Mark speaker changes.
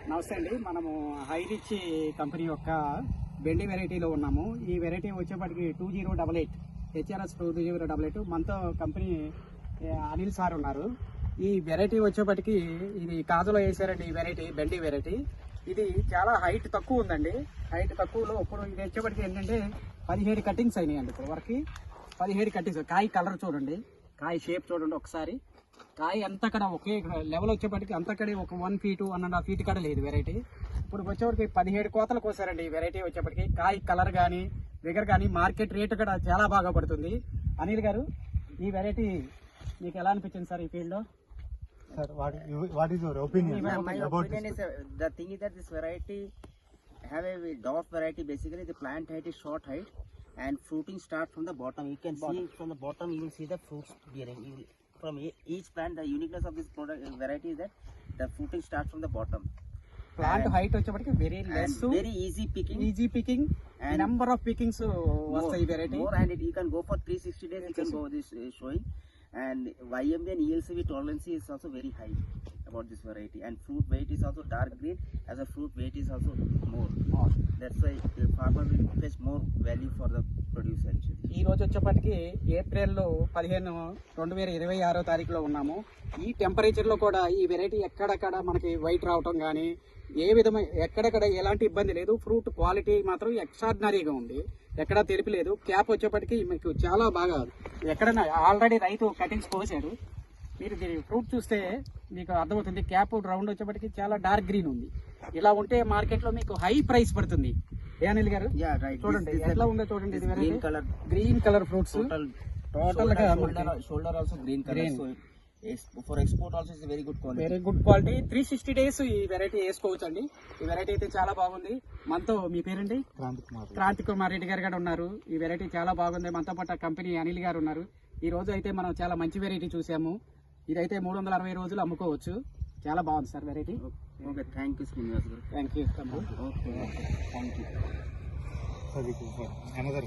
Speaker 1: నమస్తే అండి. మనము హైరిచ్ కంపెనీ యొక్క బెండి వెరైటీలో ఉన్నాము. ఈ వెరైటీ వచ్చేప్పటికి 2088 హెచ్ఆర్ఎస్ 2088. మనతో కంపెనీ అనిల్ సార్ ఉన్నారు. ఈ వెరైటీ వచ్చేప్పటికి ఇది కాజులో వేసారండి. ఈ వెరైటీ బెండి వెరైటీ ఇది చాలా హైట్ తక్కువ ఉందండి. హైట్ తక్కువలో ఇప్పుడు ఇది వచ్చేప్పటికి ఏంటంటే 17 కటింగ్స్ అయినాయండి. ఇప్పుడు వరకు 17 కటింగ్స్. కాయ కలర్ చూడండి, కాయ షేప్ చూడండి ఒకసారి. కాయ అంతక్కడ ఒకే లెవెల్ వచ్చేప్పటికి అంతక్కడే ఒక 1 feet 1.5 feet కాడ లేదు వెరైటీ. ఇప్పుడు వచ్చేప్పటికి 17 కోతలు కోసారండి. ఈ వెరైటీ వచ్చేప్పటికి కాయ కలర్ కానీ విగర్ కానీ మార్కెట్ రేట్ కూడా చాలా బాగా పడుతుంది. అనిల్ గారు, ఈ వెరైటీ మీకు ఎలా అనిపించింది సార్ ఈ ఫీల్డ్ లో?
Speaker 2: Sir, what is your opinion?
Speaker 3: My
Speaker 2: about
Speaker 3: opinion is the thing is that this variety have a dwarf variety. Basically, the plant height is short height, and fruiting start from the bottom. You can see from the bottom. You will see the fruits bearing. From each plant, the uniqueness of this product variety is that the fruiting starts from the bottom.
Speaker 1: Plant height వచ్చేప్పటికి very less,
Speaker 3: very easy picking,
Speaker 1: and number of pickings వస్తాయి variety.
Speaker 3: More, and you can go for 360 days. You can go this showing. And YMB and ELCV tolerance is also very high about this variety, and fruit weight is also dark green, as a fruit weight is also more. That's why the farmer will fetch more value for the producer actually.
Speaker 1: ఈ రోజు వచ్చేప్పటికి April 15 2026 తారీఖులో ఉన్నాము. ఈ temperature లో కూడా ఈ variety ఎక్కడక్కడ మనకి white రావటం కానీ ఏ విధమైన ఎక్కడెక్కడ ఎలాంటి ఇబ్బంది లేదు. ఫ్రూట్ క్వాలిటీ మాత్రం ఎక్స్ట్రాడినరీగా ఉంది, ఎక్కడా తెలిపి లేదు. క్యాప్ వచ్చేప్పటికి మీకు చాలా బాగా ఎక్కడైనా ఆల్రెడీ రైతు కటింగ్స్ కోసాడు. మీరు దీని ఫ్రూట్ చూస్తే మీకు అర్థమవుతుంది. క్యాప్ రౌండ్ వచ్చేప్పటికి చాలా డార్క్ గ్రీన్ ఉంది. ఇలా ఉంటే మార్కెట్ లో మీకు హై ప్రైస్ పడుతుంది. ఏ అనిల్ గారు? చూడండి ఎట్లా ఉందో చూడండి. ఇది గ్రీన్ కలర్ ఫ్రూట్స్ టోటల్ గా
Speaker 3: shoulder also green color. So for export also is a very good quality.
Speaker 1: Very good quality. 360 days ఈ వెరైటీ వేసుకోవచ్చు అండి. ఈ వెరైటీ అయితే చాలా బాగుంది. మనతో మీ పేరండి? క్రాంతి కుమార్ రెడ్డి గారు కూడా ఉన్నారు. ఈ వెరైటీ చాలా బాగుంది. మనతో పాటు కంపెనీ అనిల్ గారు ఉన్నారు. ఈ రోజు అయితే మనం చాలా మంచి వెరైటీ చూసాము. ఇదైతే 360 రోజులు అమ్ముకోవచ్చు. చాలా బాగుంది sir variety.
Speaker 3: Okay, thank you Srinivas garu.
Speaker 1: Thank you.
Speaker 3: Okay, thank you.
Speaker 2: another